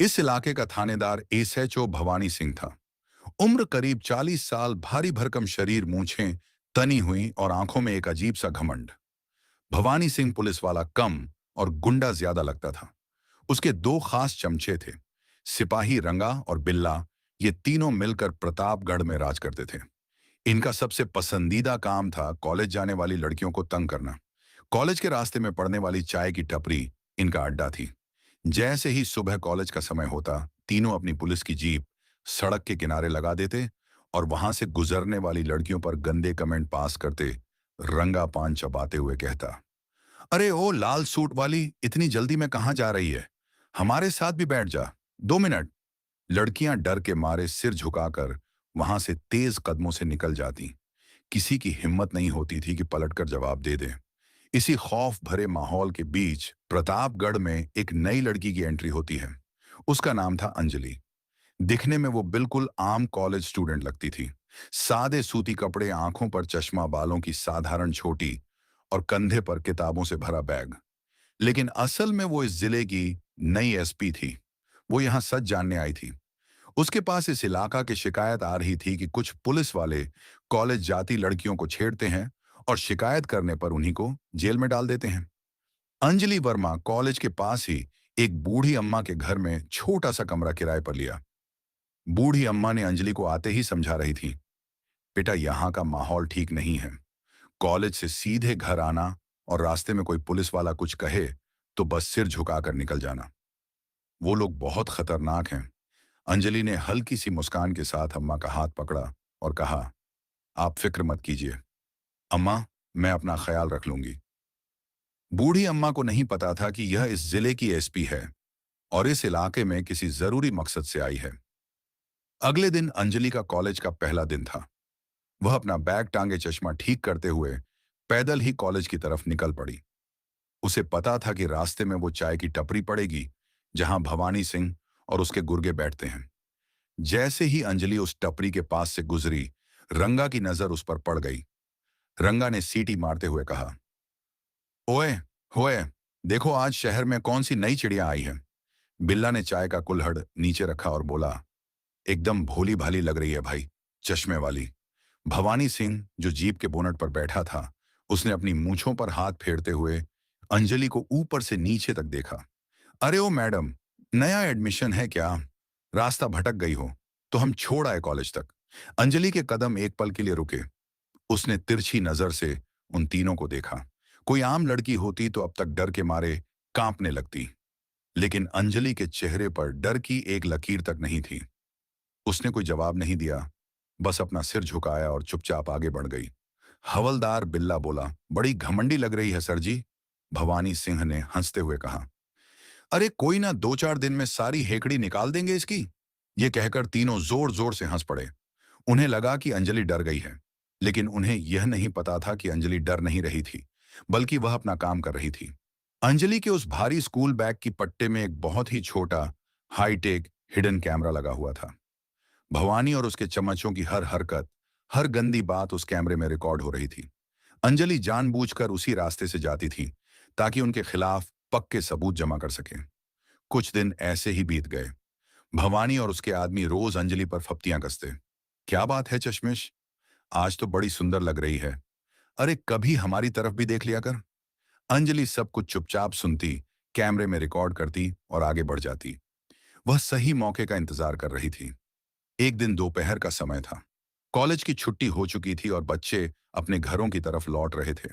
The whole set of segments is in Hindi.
इस इलाके का थानेदार एसएचओ भवानी सिंह था। उम्र करीब 40 साल, भारी भरकम शरीर, मूंछें तनी हुई और आंखों में एक अजीब सा घमंड। भवानी सिंह पुलिस वाला कम और गुंडा ज्यादा लगता था। उसके दो खास चमचे थे, सिपाही रंगा और बिल्ला। ये तीनों मिलकर प्रतापगढ़ में राज करते थे। इनका सबसे पसंदीदा काम था कॉलेज जाने वाली लड़कियों को तंग करना। कॉलेज के रास्ते में पड़ने वाली चाय की टपरी इनका अड्डा थी। जैसे ही सुबह कॉलेज का समय होता, तीनों अपनी पुलिस की जीप सड़क के किनारे लगा देते और वहां से गुजरने वाली लड़कियों पर गंदे कमेंट पास करते। रंगा पान चबाते हुए कहता, अरे ओ लाल सूट वाली, इतनी जल्दी में कहाँ जा रही है? हमारे साथ भी बैठ जा, 2 मिनट। लड़कियां डर के मारे सिर झुकाकर वहां से तेज कदमों से निकल जाती। किसी की हिम्मत नहीं होती थी कि पलटकर जवाब दे दे। इसी खौफ भरे माहौल के बीच प्रतापगढ़ में एक नई लड़की की एंट्री होती है। उसका नाम था अंजलि। दिखने में वो बिल्कुल आम कॉलेज स्टूडेंट लगती थी। सादे सूती कपड़े, आंखों पर चश्मा, बालों की साधारण छोटी और कंधे पर किताबों से भरा बैग। लेकिन असल में वो इस जिले की नई एसपी थी। वो यहाँ सच जानने आई थी। उसके पास इस इलाका की शिकायत आ रही थी कि कुछ पुलिस वाले कॉलेज जाती लड़कियों को छेड़ते हैं और शिकायत करने पर उन्हीं को जेल में डाल देते हैं। अंजलि वर्मा कॉलेज के पास ही एक बूढ़ी अम्मा के घर में छोटा सा कमरा किराए पर लिया। बूढ़ी अम्मा ने अंजलि को आते ही समझा रही थी, बेटा यहाँ का माहौल ठीक नहीं है। कॉलेज से सीधे घर आना और रास्ते में कोई पुलिस वाला कुछ कहे तो बस सिर झुकाकर निकल जाना। वो लोग बहुत खतरनाक हैं। अंजलि ने हल्की सी मुस्कान के साथ अम्मा का हाथ पकड़ा और कहा, आप फिक्र मत कीजिए अम्मा, मैं अपना ख्याल रख लूंगी। बूढ़ी अम्मा को नहीं पता था कि यह इस जिले की एसपी है और इस इलाके में किसी जरूरी मकसद से आई है। अगले दिन अंजलि का कॉलेज का पहला दिन था। वह अपना बैग टांगे, चश्मा ठीक करते हुए पैदल ही कॉलेज की तरफ निकल पड़ी। उसे पता था कि रास्ते में वो चाय की टपरी पड़ेगी जहां भवानी सिंह और उसके गुर्गे बैठते हैं। जैसे ही अंजलि उस टपरी के पास से गुजरी, रंगा की नजर उस पर पड़ गई। रंगा ने सीटी मारते हुए कहा, ओए होए, देखो आज शहर में कौन सी नई चिड़िया आई है। बिल्ला ने चाय का कुल्हड़ नीचे रखा और बोला, एकदम भोली भाली लग रही है भाई, चश्मे वाली। भवानी सिंह जो जीप के बोनट पर बैठा था, उसने अपनी मूंछों पर हाथ फेरते हुए अंजलि को ऊपर से नीचे तक देखा। अरे ओ मैडम, नया एडमिशन है क्या? रास्ता भटक गई हो तो हम छोड़ आए कॉलेज तक। अंजलि के कदम एक पल के लिए रुके। उसने तिरछी नजर से उन तीनों को देखा। कोई आम लड़की होती तो अब तक डर के मारे कांपने लगती, लेकिन अंजलि के चेहरे पर डर की एक लकीर तक नहीं थी। उसने कोई जवाब नहीं दिया, बस अपना सिर झुकाया और चुपचाप आगे बढ़ गई। हवलदार बिल्ला बोला, बड़ी घमंडी लग रही है सर जी। भवानी सिंह ने हंसते हुए कहा, अरे कोई ना, 2-4 दिन में सारी हेकड़ी निकाल देंगे इसकी। ये कहकर तीनों जोर जोर से हंस पड़े। उन्हें लगा कि अंजलि डर गई है, लेकिन उन्हें यह नहीं पता था कि अंजलि डर नहीं रही थी, बल्कि वह अपना काम कर रही थी। अंजलि के उस भारी स्कूल बैग की पट्टे में एक बहुत ही छोटा हाईटेक हिडन कैमरा लगा हुआ था। भवानी और उसके चमचों की हर हरकत, हर गंदी बात उस कैमरे में रिकॉर्ड हो रही थी। अंजलि जानबूझकर उसी रास्ते से जाती थी ताकि उनके खिलाफ पक्के सबूत जमा कर सके। कुछ दिन ऐसे ही बीत गए। भवानी और उसके आदमी रोज अंजलि पर फप्तियां कसते। क्या बात है चश्मिश, आज तो बड़ी सुंदर लग रही है। अरे कभी हमारी तरफ भी देख लिया कर। अंजलि सब कुछ चुपचाप सुनती, कैमरे में रिकॉर्ड करती और आगे बढ़ जाती। वह सही मौके का इंतजार कर रही थी। एक दिन दोपहर का समय था। कॉलेज की छुट्टी हो चुकी थी और बच्चे अपने घरों की तरफ लौट रहे थे।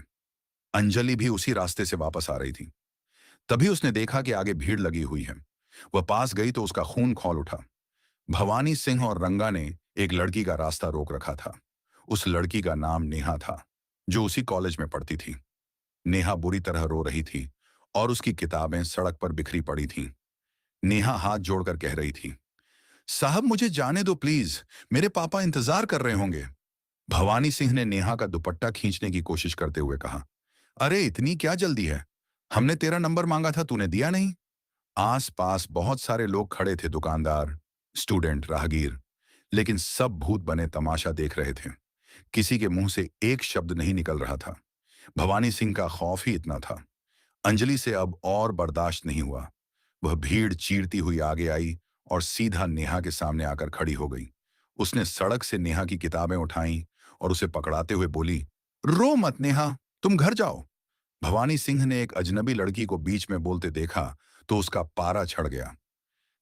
अंजलि भी उसी रास्ते से वापस आ रही थी। तभी उसने देखा कि आगे भीड़ लगी हुई है। वह पास गई तो उसका खून खौल उठा। भवानी सिंह और रंगा ने एक लड़की का रास्ता रोक रखा था। उस लड़की का नाम नेहा था, जो उसी कॉलेज में पढ़ती थी। नेहा बुरी तरह रो रही थी और उसकी किताबें सड़क पर बिखरी पड़ी थीं। नेहा हाथ जोड़कर कह रही थी, साहब मुझे जाने दो प्लीज, मेरे पापा इंतजार कर रहे होंगे। भवानी सिंह ने नेहा का दुपट्टा खींचने की कोशिश करते हुए कहा, अरे इतनी क्या जल्दी है? हमने तेरा नंबर मांगा था, तूने दिया नहीं। आस-पास बहुत सारे लोग खड़े थे, दुकानदार, स्टूडेंट, राहगीर, लेकिन सब भूत बने तमाशा देख रहे थे। किसी के मुंह से एक शब्द नहीं निकल रहा था। भवानी सिंह का खौफ ही इतना था। अंजलि से अब और बर्दाश्त नहीं हुआ। वह भीड़ चीरती हुई आगे आई और सीधा नेहा के सामने आकर खड़ी हो गई। उसने सड़क से नेहा की किताबें उठाई और उसे पकड़ाते हुए बोली, रो मत नेहा, तुम घर जाओ। भवानी सिंह ने एक अजनबी लड़की को बीच में बोलते देखा तो उसका पारा चढ़ गया।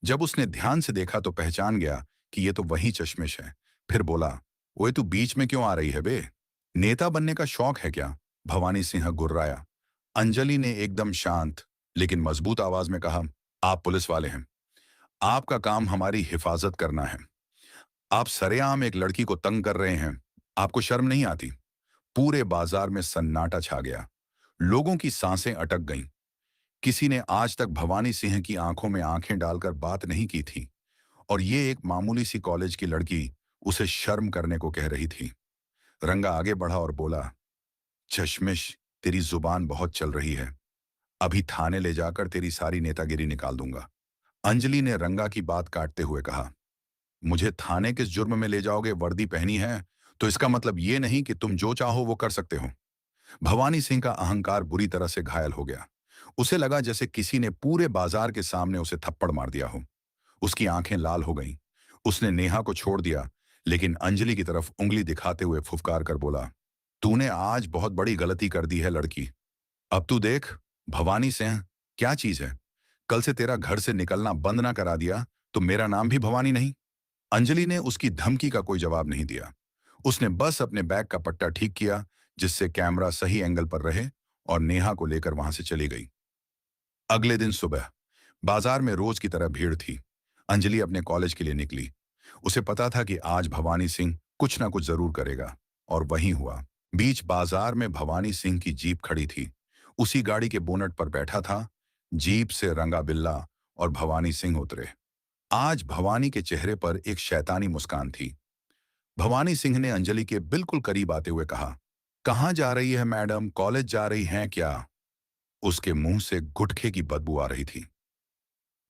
जब उसने ध्यान से देखा तो पहचान गया कि ये तो वही चश्मिश है। फिर बोला, ओए तू बीच में क्यों आ रही है बे? नेता बनने का शौक है क्या? भवानी सिंह गुर्राया। अंजलि ने एकदम शांत लेकिन मजबूत आवाज में कहा, आप पुलिस वाले हैं, आपका काम हमारी हिफाजत करना है। आप सरेआम एक लड़की को तंग कर रहे हैं, आपको शर्म नहीं आती? पूरे बाजार में सन्नाटा छा गया। लोगों की सांसें अटक गईं। किसी ने आज तक भवानी सिंह की आंखों में आंखें डालकर बात नहीं की थी और ये एक मामूली सी कॉलेज की लड़की उसे शर्म करने को कह रही थी। रंगा आगे बढ़ा और बोला, चश्मिश, तेरी जुबान बहुत चल रही है, अभी थाने ले जाकर तेरी सारी नेतागिरी निकाल दूंगा। अंजलि ने रंगा की बात काटते हुए कहा, मुझे थाने किस जुर्म में ले जाओगे? वर्दी पहनी है तो इसका मतलब ये नहीं कि तुम जो चाहो वो कर सकते हो। भवानी सिंह का अहंकार बुरी तरह से घायल हो गया। उसे लगा जैसे किसी ने पूरे बाजार के सामने उसे थप्पड़ मार दिया हो। उसकी आंखें लाल हो गईं। उसने नेहा को छोड़ दिया लेकिन अंजलि की तरफ उंगली दिखाते हुए फुफकार कर बोला, तूने आज बहुत बड़ी गलती कर दी है लड़की। अब तू देख, भवानी सिंह क्या चीज है? कल से तेरा घर से निकलना बंद ना करा दिया तो मेरा नाम भी भवानी नहीं। अंजलि ने उसकी धमकी का कोई जवाब नहीं दिया। उसने बस अपने बैग का पट्टा ठीक किया जिससे कैमरा सही एंगल पर रहे और नेहा को लेकर वहां से चली गई। अगले दिन सुबह बाजार में रोज की तरह भीड़ थी। अंजलि अपने कॉलेज के लिए निकली। उसे पता था कि आज भवानी सिंह कुछ ना कुछ जरूर करेगा और वही हुआ। बीच बाजार में भवानी सिंह की जीप खड़ी थी। उसी गाड़ी के बोनट पर बैठा था। जीप से रंगा बिल्ला और भवानी सिंह उतरे। आज भवानी के चेहरे पर एक शैतानी मुस्कान थी। भवानी सिंह ने अंजलि के बिल्कुल करीब आते हुए कहा, कहाँ जा रही है मैडम, कॉलेज जा रही हैं क्या? उसके मुंह से गुटखे की बदबू आ रही थी।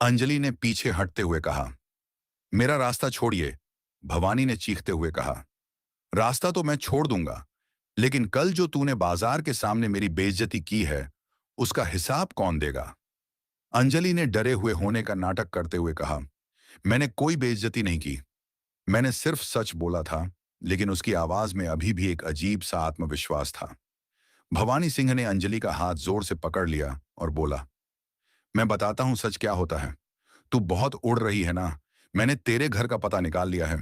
अंजलि ने पीछे हटते हुए कहा, मेरा रास्ता छोड़िए। भवानी ने चीखते हुए कहा, रास्ता तो मैं छोड़ दूंगा, लेकिन कल जो तूने बाजार के सामने मेरी बेइज्जती की है उसका हिसाब कौन देगा? अंजलि ने डरे हुए होने का नाटक करते हुए कहा, मैंने कोई बेइज्जती नहीं की, मैंने सिर्फ सच बोला था। लेकिन उसकी आवाज में अभी भी एक अजीब सा आत्मविश्वास था। भवानी सिंह ने अंजलि का हाथ जोर से पकड़ लिया और बोला, मैं बताता हूं सच क्या होता है। तू बहुत उड़ रही है ना। मैंने तेरे घर का पता निकाल लिया है।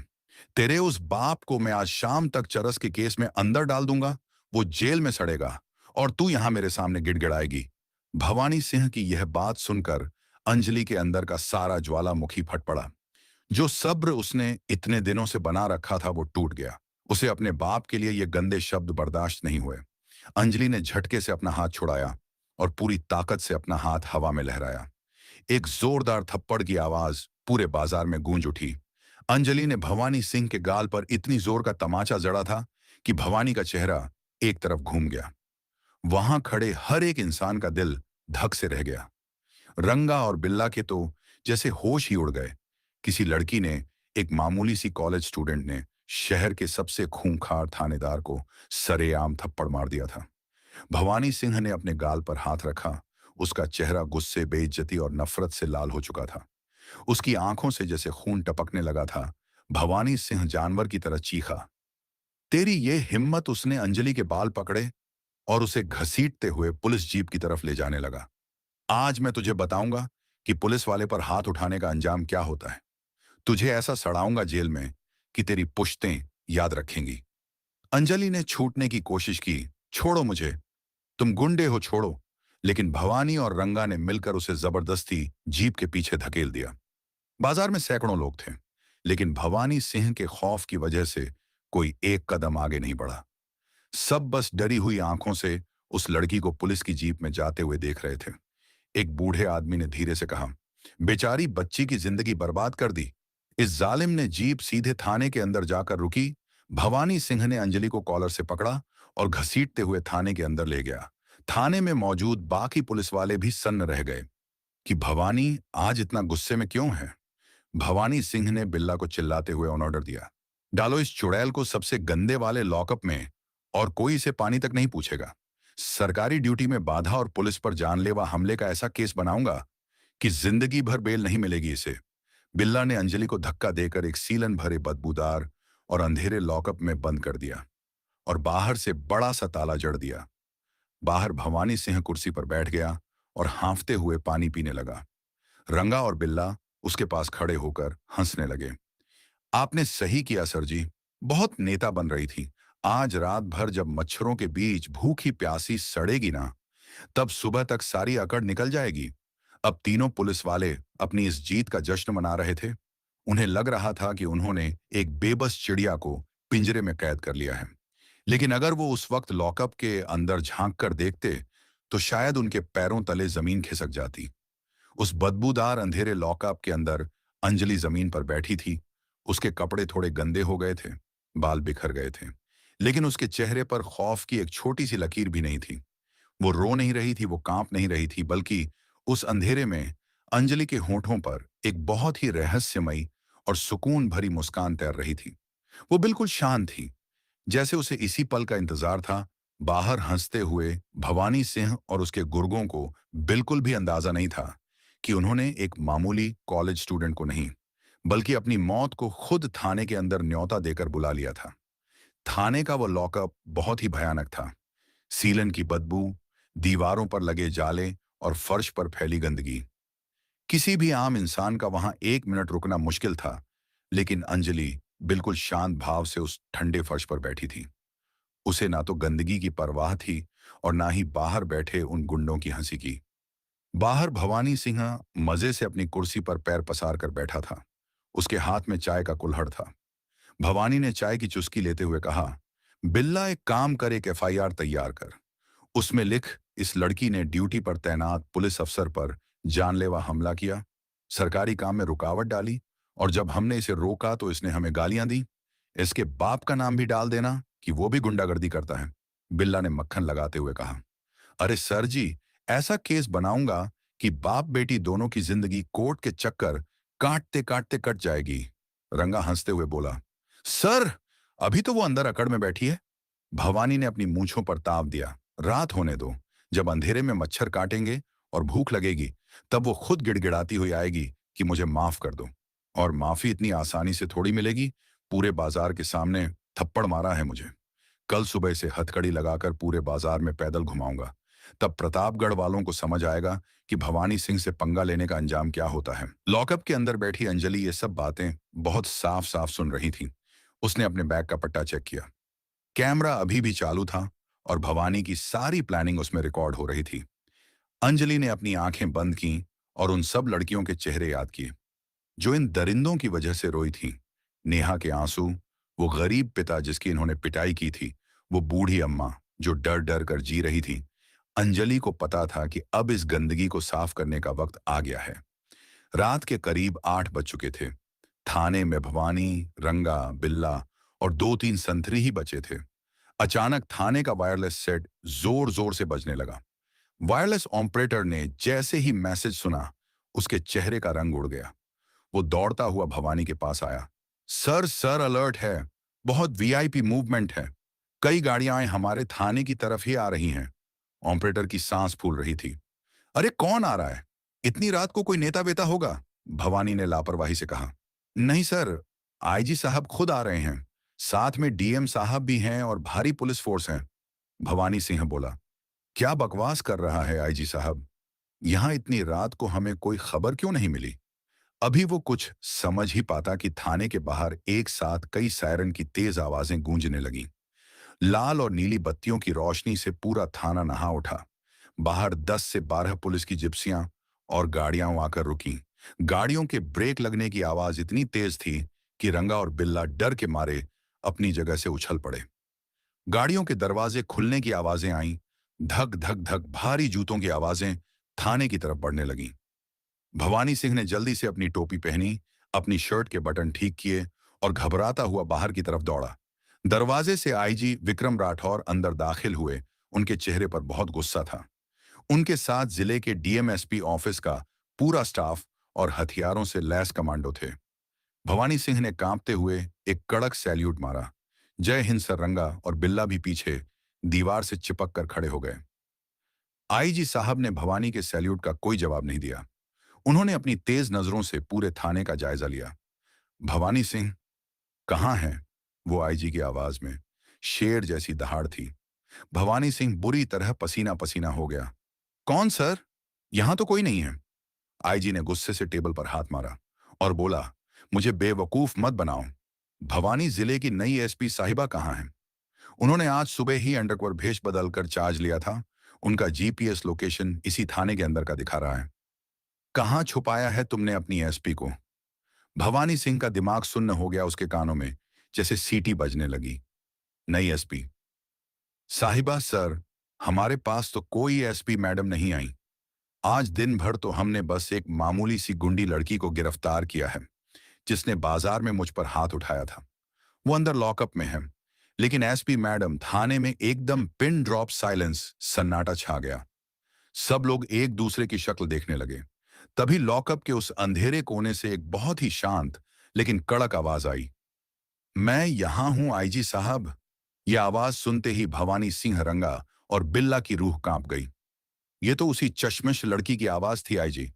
तेरे उस बाप को मैं आज शाम तक चरस के केस में अंदर डाल दूंगा। वो जेल में सड़ेगा और तू यहां मेरे सामने गिड़गिड़ाएगी। भवानी सिंह की यह बात सुनकर अंजलि के अंदर का सारा ज्वालामुखी फट पड़ा। जो सब्र उसने इतने दिनों से बना रखा था वो टूट गया। उसे अपने बाप के लिए ये गंदे शब्द बर्दाश्त नहीं हुए। अंजलि ने झटके से अपना हाथ छुड़ाया और पूरी ताकत से अपना हाथ हवा में लहराया। एक जोरदार थप्पड़ की आवाज पूरे बाजार में गूंज उठी। अंजलि ने भवानी सिंह के गाल पर इतनी जोर का तमाचा जड़ा था कि भवानी का चेहरा एक तरफ घूम गया। वहां खड़े हर एक इंसान का दिल धक से रह गया। रंगा और बिल्ला के तो जैसे होश ही उड़ गए। किसी लड़की ने, एक मामूली सी कॉलेज स्टूडेंट ने शहर के सबसे खूंखार थानेदार को सरेआम थप्पड़ मार दिया था। भवानी सिंह ने अपने गाल पर हाथ रखा। उसका चेहरा गुस्से, बेइज्जती और नफरत से लाल हो चुका था। उसकी आंखों से जैसे खून टपकने लगा था। भवानी सिंह जानवर की तरह चीखा, तेरी ये हिम्मत! उसने अंजलि के बाल पकड़े और उसे घसीटते हुए पुलिस जीप की तरफ ले जाने लगा। आज मैं तुझे बताऊंगा कि पुलिस वाले पर हाथ उठाने का अंजाम क्या होता है। तुझे ऐसा सड़ाऊंगा जेल में कि तेरी पुश्तें याद रखेंगी। अंजलि ने छूटने की कोशिश की। छोड़ो मुझे, तुम गुंडे हो, छोड़ो। लेकिन भवानी और रंगा ने मिलकर उसे जबरदस्ती जीप के पीछे धकेल दिया। बाजार में सैकड़ों लोग थे, लेकिन भवानी सिंह के खौफ की वजह से कोई एक कदम आगे नहीं बढ़ा। सब बस डरी हुई आंखों से उस लड़की को पुलिस की जीप में जाते हुए देख रहे थे। एक बूढ़े आदमी ने धीरे से कहा, बेचारी बच्ची की जिंदगी बर्बाद कर दी। इस जालिम ने जीप सीधे थाने के अंदर जाकर रुकी। भवानी सिंह ने अंजलि को कॉलर से पकड़ा और घसीटते हुए थाने के अंदर ले गया। थाने में मौजूद बाकी पुलिस वाले भी सन्न रह गए कि भवानी आज इतना गुस्से में क्यों है। भवानी सिंह ने बिल्ला को चिल्लाते हुए ऑर्डर दिया, डालो इस चुड़ैल को सबसे गंदे वाले लॉकअप में और कोई इसे पानी तक नहीं पूछेगा। सरकारी ड्यूटी में बाधा और पुलिस पर जानलेवा हमले का ऐसा केस बनाऊंगा कि जिंदगी भर बेल नहीं मिलेगी इसे। बिल्ला ने अंजलि को धक्का देकर एक सीलन भरे बदबूदार और अंधेरे लॉकअप में बंद कर दिया और बाहर से बड़ा सा ताला जड़ दिया। बाहर भवानी सिंह कुर्सी पर बैठ गया और हांफते हुए पानी पीने लगा। रंगा और बिल्ला उसके पास खड़े होकर हंसने लगे। आपने सही किया सर जी, बहुत नेता बन रही थी। आज रात भर जब मच्छरों के बीच भूखी प्यासी सड़ेगी ना, तब सुबह तक सारी अकड़ निकल जाएगी। अब तीनों पुलिस वाले अपनी इस जीत का जश्न मना रहे थे। उन्हें लग रहा था कि उन्होंने एक बेबस चिड़िया को पिंजरे में कैद कर लिया है। लेकिन अगर वो उस वक्त लॉकअप के अंदर झांक कर देखते, तो शायद उनके पैरों तले जमीन खिसक जाती। उस बदबूदार अंधेरे लॉकअप के अंदर अंजलि जमीन पर बैठी थी। उसके कपड़े थोड़े गंदे हो गए थे, बाल बिखर गए थे, लेकिन उसके चेहरे पर खौफ की एक छोटी सी लकीर भी नहीं थी। वो रो नहीं रही थी, वो कांप नहीं रही थी, बल्कि उस अंधेरे में अंजलि के होठों पर एक बहुत ही रहस्यमयी और सुकून भरी मुस्कान तैर रही थी। वो बिल्कुल शांत थी, जैसे उसे इसी पल का इंतजार था। बाहर हंसते हुए भवानी सिंह और उसके गुर्गों को बिल्कुल भी अंदाजा नहीं था कि उन्होंने एक मामूली कॉलेज स्टूडेंट को नहीं, बल्कि अपनी मौत को खुद थाने के अंदर न्योता देकर बुला लिया था। थाने का वो लॉकअप बहुत ही भयानक था। सीलन की बदबू, दीवारों पर लगे जाले और फर्श पर फैली गंदगी। किसी भी आम इंसान का वहां 1 मिनट रुकना मुश्किल था, लेकिन अंजलि बिल्कुल शांत भाव से उस ठंडे फर्श पर बैठी थी। उसे ना तो गंदगी की परवाह थी और ना ही बाहर बैठे उन गुंडों की हंसी की। बाहर भवानी सिंह मजे से अपनी कुर्सी पर पैर पसार कर बैठा था। उसके हाथ में चाय का कुल्हड़ था। भवानी ने चाय की चुस्की लेते हुए कहा, बिल्ला एक काम कर, एक एफआईआर तैयार कर। उसमें लिख, इस लड़की ने ड्यूटी पर तैनात पुलिस अफसर पर जानलेवा हमला किया, सरकारी काम में रुकावट डाली, और जब हमने इसे रोका तो इसने हमें गालियां दी। इसके बाप का नाम भी डाल देना कि वो भी गुंडागर्दी करता है। बिल्ला ने मक्खन लगाते हुए कहा, अरे सर जी, ऐसा केस बनाऊंगा कि बाप बेटी दोनों की जिंदगी कोर्ट के चक्कर काटते काटते कट जाएगी। रंगा हंसते हुए बोला, सर, अभी तो वो अंदर अकड़ में बैठी है। भवानी ने अपनी मूंछों पर ताव दिया, रात होने दो। जब अंधेरे में मच्छर काटेंगे और भूख लगेगी, तब वो खुद गिड़गिड़ाती हुई आएगी कि मुझे माफ कर दो। और माफी इतनी आसानी से थोड़ी मिलेगी। पूरे बाजार के सामने थप्पड़ मारा है मुझे। कल सुबह से हथकड़ी लगाकर पूरे बाजार में पैदल घुमाऊंगा। तब प्रतापगढ़ वालों को समझ आएगा कि भवानी सिंह से पंगा लेने का अंजाम क्या होता है। लॉकअप के अंदर बैठी अंजलि ये सब बातें बहुत साफ साफ सुन रही थी। उसने अपने बैग का पट्टा चेक किया। कैमरा अभी भी चालू था और भवानी की सारी प्लानिंग उसमें रिकॉर्ड हो रही थी। अंजलि ने अपनी आंखें बंद की और उन सब लड़कियों के चेहरे याद किए जो इन दरिंदों की वजह से रोई थी। नेहा के आंसू, वो गरीब पिता जिसकी इन्होंने पिटाई की थी, वो बूढ़ी अम्मा जो डर डर कर जी रही थी। अंजलि को पता था कि अब इस गंदगी को साफ करने का वक्त आ गया है। रात के करीब 8 बज चुके थे। थाने में भवानी, रंगा, बिल्ला और 2-3 संतरी ही बचे थे। अचानक थाने का वायरलेस सेट जोर जोर से बजने लगा। वायरलेस ऑपरेटर ने जैसे ही मैसेज सुना, उसके चेहरे का रंग उड़ गया। वो दौड़ता हुआ भवानी के पास आया। सर सर, अलर्ट है, बहुत वीआईपी मूवमेंट है। कई गाड़ियां हमारे थाने की तरफ ही आ रही हैं। ऑपरेटर की सांस फूल रही थी। अरे कौन आ रहा है? इतनी रात को कोई नेता वेता होगा? भवानी ने लापरवाही से कहा। नहीं सर, आईजी साहब खुद आ रहे हैं। साथ में डीएम साहब भी हैं और भारी पुलिस फोर्स है। भवानी सिंह बोला। क्या बकवास कर रहा है आईजी साहब? यहां इतनी रात को हमें कोई खबर क्यों नहीं मिली? अभी वो कुछ समझ ही पाता कि थाने के बाहर एक साथ कई सायरन की तेज आवाजें गूंजने लगीं। लाल और नीली बत्तियों की रोशनी से पूरा थाना नहा उठा। बाहर 10 से 12 पुलिस की जिप्सियां और गाड़ियां आकर रुकीं। गाड़ियों के ब्रेक लगने की आवाज इतनी तेज थी कि रंगा और बिल्ला डर के मारे अपनी जगह से उछल पड़े। गाड़ियों के दरवाजे खुलने की आवाजें आईं। धक धक धक भारी जूतों की आवाजें थाने की तरफ बढ़ने लगीं। भवानी सिंह ने जल्दी से अपनी टोपी पहनी, अपनी शर्ट के बटन ठीक किए और घबराता हुआ बाहर की तरफ दौड़ा। दरवाजे से आईजी विक्रम राठौर अंदर दाखिल हुए। उनके चेहरे पर बहुत गुस्सा था। उनके साथ जिले के डीएमएसपी ऑफिस का पूरा स्टाफ और हथियारों से लैस कमांडो थे। भवानी सिंह ने कांपते हुए एक कड़क सैल्यूट मारा। जय हिंद सर। रंगा और बिल्ला भी पीछे दीवार से चिपक कर खड़े हो गए। आईजी साहब ने भवानी के सैल्यूट का कोई जवाब नहीं दिया। उन्होंने अपनी तेज नजरों से पूरे थाने का जायजा लिया। भवानी सिंह कहाँ है? वो आईजी की आवाज में शेर जैसी दहाड़ थी। भवानी सिंह बुरी तरह पसीना पसीना हो गया। कौन सर? यहां तो कोई नहीं है। आईजी ने गुस्से से टेबल पर हाथ मारा और बोला, मुझे बेवकूफ मत बनाओ। भवानी जिले की नई एसपी साहिबा कहाँ है? उन्होंने आज सुबह ही अंडरकवर भेष बदलकर चार्ज लिया था। उनका जीपीएस लोकेशन इसी थाने के अंदर का दिखा रहा है। कहाँ छुपाया है तुमने अपनी एसपी को? भवानी सिंह का दिमाग सुन्न हो गया उसके कानों में, जैसे सीटी बजने लगी। नई एसपी साहिबा सर, हमारे पास तो कोई एसपी मैडम नहीं आई। आज दिन भर तो हमने बस एक मामूली सी गुंडी लड़की को गिरफ्तार किया है, जिसने बाजार में मुझ पर हाथ उठाया था। वो अंदर लॉकअप में है। लेकिन एसपी मैडम, थाने में एकदम पिन ड्रॉप साइलेंस, सन्नाटा छा गया। सब लोग एक दूसरे की शक्ल देखने लगे। तभी लॉकअप के उस अंधेरे कोने से एक बहुत ही शांत लेकिन कड़क आवाज आई। मैं यहां हूं आईजी साहब। यह आवाज सुनते ही भवानी सिंह रंगा और बिल्ला की रूह कांप गई। ये तो उसी चश्मिश लड़की की आवाज थी आईजी।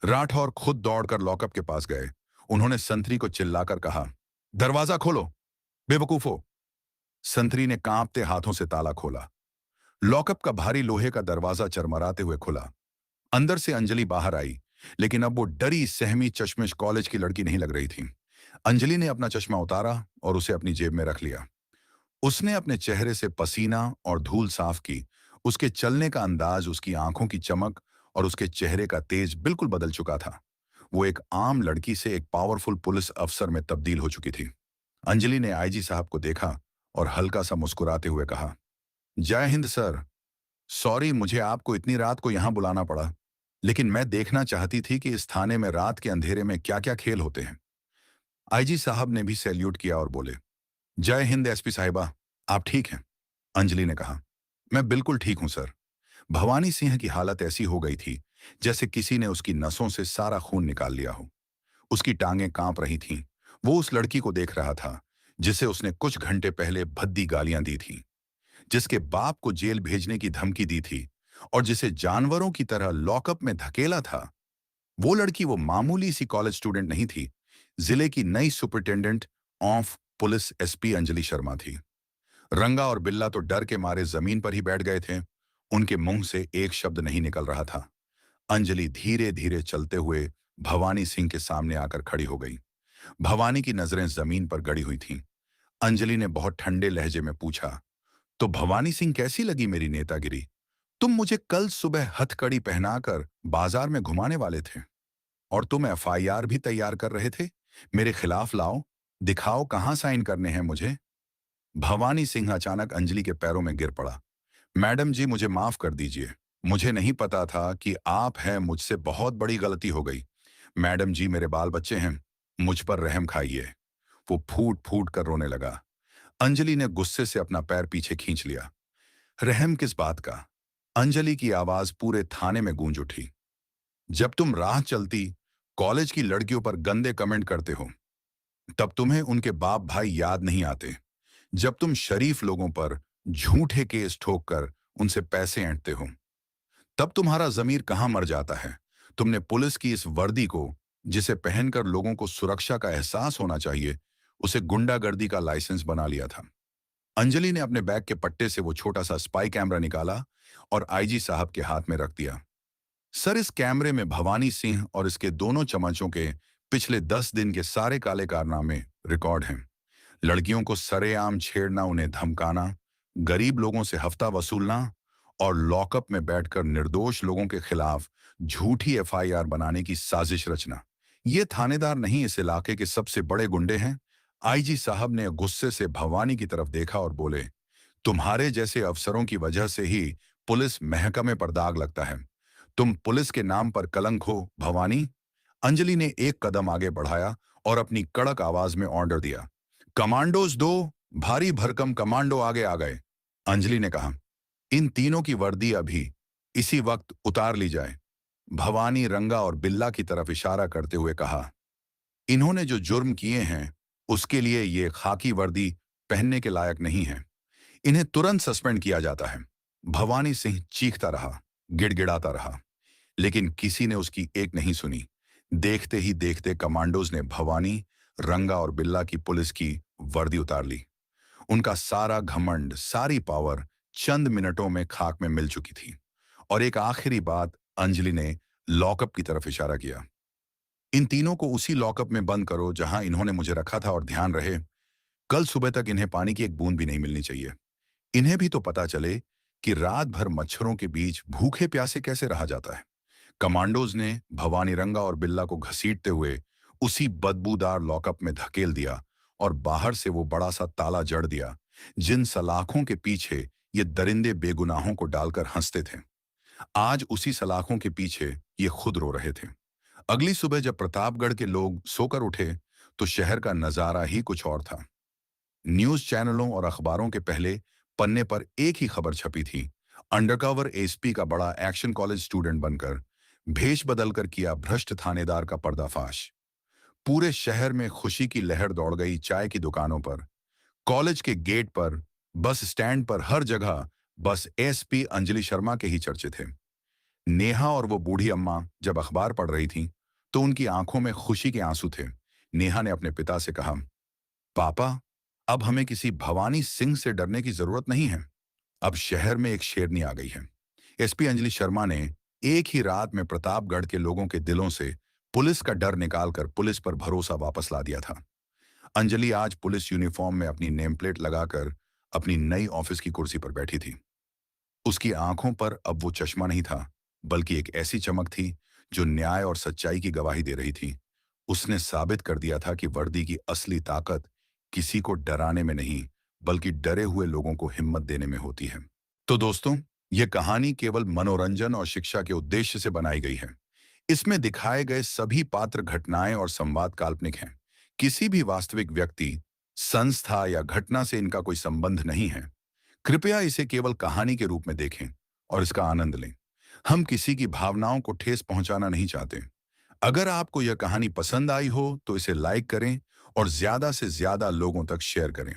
राठौर खुद दौड़कर लॉकअप के पास गए। उन्होंने संतरी को चिल्लाकर कहा, दरवाजा खोलो, बेवकूफो। संतरी ने कांपते हाथों से ताला खोला। लॉकअप का भारी लोहे का दरवाजा चरमराते हुए खुला। अंदर से अंजलि बाहर आई, लेकिन अब वो डरी सहमी चश्मिश कॉलेज की लड़की नहीं लग रही थी। अंजलि ने अपना चश्मा उतारा और उसे अपनी जेब में रख लिया। उसने अपने चेहरे से पसीना और धूल साफ की। उसके चलने का अंदाज, उसकी आंखों की चमक और उसके चेहरे का तेज बिल्कुल बदल चुका था। वो एक आम लड़की से एक पावरफुल पुलिस अफसर में तब्दील हो चुकी थी। अंजलि ने आईजी साहब को देखा और हल्का सा मुस्कुराते हुए कहा, जय हिंद सर। सॉरी, मुझे आपको इतनी रात को यहां बुलाना पड़ा, लेकिन मैं देखना चाहती थी कि इस थाने में रात के अंधेरे में क्या क्या खेल होते हैं। आईजी साहब ने भी सैल्यूट किया और बोले, जय हिंद एसपी साहिबा, आप ठीक हैं? अंजलि ने कहा, मैं बिल्कुल ठीक हूं सर। भवानी सिंह की हालत ऐसी हो गई थी जैसे किसी ने उसकी नसों से सारा खून निकाल लिया हो। उसकी टांगें कांप रही थीं। वो उस लड़की को देख रहा था जिसे उसने कुछ घंटे पहले भद्दी गालियां दी थीं, जिसके बाप को जेल भेजने की धमकी दी थी और जिसे जानवरों की तरह लॉकअप में धकेला था। वो लड़की वो मामूली सी कॉलेज स्टूडेंट नहीं थी। जिले की नई superintendent of police SP Anjali Sharma थी। रंगा और बिल्ला तो डर के मारे जमीन पर ही बैठ गए थे। उनके मुंह से एक शब्द नहीं निकल रहा था। अंजलि धीरे धीरे चलते हुए भवानी सिंह के सामने आकर खड़ी हो गई। भवानी की नजरें जमीन पर गड़ी हुई थीं। अंजलि ने बहुत ठंडे लहजे में पूछा, तो भवानी सिंह, कैसी लगी मेरी नेतागिरी? तुम मुझे कल सुबह हथकड़ी पहनाकर बाजार में घुमाने वाले थे और तुम एफआईआर भी तैयार कर रहे थे। मेरे खिलाफ लाओ, दिखाओ कहां साइन करने हैं मुझे। भवानी सिंह अचानक अंजलि के पैरों में गिर पड़ा। मैडम जी, मुझे माफ कर दीजिए। मुझे नहीं पता था कि आप हैं। मुझसे बहुत बड़ी गलती हो गई। मैडम जी, मेरे बाल बच्चे हैं, मुझ पर रहम खाइए। वो फूट फूट कर रोने लगा। अंजलि ने गुस्से से अपना पैर पीछे खींच लिया। रहम किस बात का? अंजलि की आवाज पूरे थाने में गूंज उठी। जब तुम राह चलती कॉलेज की लड़कियों पर गंदे कमेंट करते हो, तब तुम्हें उनके बाप भाई याद नहीं आते। जब तुम शरीफ लोगों पर झूठे केस ठोककर उनसे पैसे ऐंठते हो, तब तुम्हारा जमीर कहां मर जाता है? तुमने पुलिस की इस वर्दी को, जिसे पहनकर लोगों को सुरक्षा का एहसास होना चाहिए, उसे गुंडागर्दी का लाइसेंस बना लिया था। अंजलि ने अपने बैग के पट्टे से वो छोटा सा स्पाई कैमरा निकाला और आईजी साहब के हाथ में रख दिया। सर, इस कैमरे में भवानी सिंह और इसके दोनों चमचों के पिछले 10 दिन के सारे काले कारनामे रिकॉर्ड हैं। लड़कियों को सरेआम छेड़ना, उन्हें धमकाना, गरीब लोगों से हफ्ता वसूलना और लॉकअप में बैठकर निर्दोष लोगों के खिलाफ झूठी एफआईआर बनाने की साजिश रचना। ये थानेदार नहीं, इस इलाके के सबसे बड़े गुंडे हैं। आईजी साहब ने गुस्से से भवानी की तरफ देखा और बोले, तुम्हारे जैसे अफसरों की वजह से ही पुलिस महकमे पर दाग लगता है। तुम पुलिस के नाम पर कलंक हो भवानी। अंजलि ने एक कदम आगे बढ़ाया और अपनी कड़क आवाज में ऑर्डर दिया, कमांडोज दो। भारी भरकम कमांडो आगे आ गए। अंजलि ने कहा, इन तीनों की वर्दी अभी इसी वक्त उतार ली जाए। भवानी रंगा और बिल्ला की तरफ इशारा करते हुए कहा, इन्होंने जो जुर्म किए हैं उसके लिए ये खाकी वर्दी पहनने के लायक नहीं है। इन्हें तुरंत सस्पेंड किया जाता है। भवानी सिंह चीखता रहा, गिड़गिड़ाता रहा, लेकिन किसी ने उसकी एक नहीं सुनी। देखते ही देखते कमांडोज ने भवानी, रंगा और बिल्ला की पुलिस की वर्दी उतार ली। उनका सारा घमंड, सारी पावर चंद मिनटों में खाक में मिल चुकी थी। और एक आखिरी बात, अंजलि ने लॉकअप की तरफ इशारा किया। इन तीनों को उसी लॉकअप में बंद करो जहां इन्होंने मुझे रखा था, और ध्यान रहे कल सुबह तक इन्हें पानी की एक बूंद भी नहीं मिलनी चाहिए। इन्हें भी तो पता चले कि रात भर मच्छरों के बीच भूखे प्यासे कैसे रहा जाता है। कमांडोज ने भवानी, रंगा और बिल्ला को घसीटते हुए उसी बदबूदार लॉकअप में धकेल दिया और बाहर से वो बड़ा सा ताला जड़ दिया जिन सलाखों के पीछे ये दरिंदे बेगुनाहों को डालकर हंसते थे। आज उसी सलाखों के पीछे ये खुद रो रहे थे। अगली सुबह जब प्रतापगढ़ के लोग सोकर उठे तो शहर का नजारा ही कुछ और था। न्यूज चैनलों और अखबारों के पहले पन्ने पर एक ही खबर छपी थी। अंडरकवर एसपी का बड़ा एक्शन कॉलेज स्टूडेंट बनकर भेष बदलकर किया भ्रष्ट थानेदार का पर्दाफाश। पूरे शहर में खुशी की लहर दौड़ गई। चाय की दुकानों पर, कॉलेज के गेट पर, बस स्टैंड पर, हर जगह बस एसपी अंजलि शर्मा के ही चर्चे थे। नेहा और वो बूढ़ी अम्मा जब अखबार पढ़ रही थीं, तो उनकी आंखों में खुशी के आंसू थे। नेहा ने अपने पिता से कहा, पापा, अब हमें किसी भवानी सिंह से डरने की जरूरत नहीं है। अब शहर में एक शेरनी आ गई है। एसपी अंजलि शर्मा ने एक ही रात में प्रतापगढ़ के लोगों के दिलों से पुलिस का डर निकालकर पुलिस पर भरोसा वापस ला दिया था। अंजलि आज पुलिस यूनिफॉर्म में अपनी नेम प्लेट लगाकर अपनी नई ऑफिस की कुर्सी पर बैठी थी। उसकी आंखों पर अब वो चश्मा नहीं था, बल्कि एक ऐसी चमक थी जो न्याय और सच्चाई की गवाही दे रही थी। उसने साबित कर दिया था कि वर्दी की असली ताकत किसी को डराने में नहीं, बल्कि डरे हुए लोगों को हिम्मत देने में होती है। तो दोस्तों, ये कहानी केवल मनोरंजन और शिक्षा के उद्देश्य से बनाई गई है। इसमें दिखाए गए सभी पात्र, घटनाएं और संवाद काल्पनिक हैं। किसी भी वास्तविक व्यक्ति, संस्था या घटना से इनका कोई संबंध नहीं है। कृपया इसे केवल कहानी के रूप में देखें और इसका आनंद लें। हम किसी की भावनाओं को ठेस पहुंचाना नहीं चाहते। अगर आपको यह कहानी पसंद आई हो तो इसे लाइक करें और ज्यादा से ज्यादा लोगों तक शेयर करें।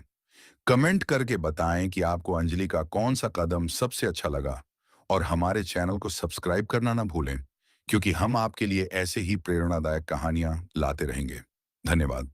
कमेंट करके बताएं कि आपको अंजलि का कौन सा कदम सबसे अच्छा लगा, और हमारे चैनल को सब्सक्राइब करना ना भूलें, क्योंकि हम आपके लिए ऐसे ही प्रेरणादायक कहानियां लाते रहेंगे। धन्यवाद।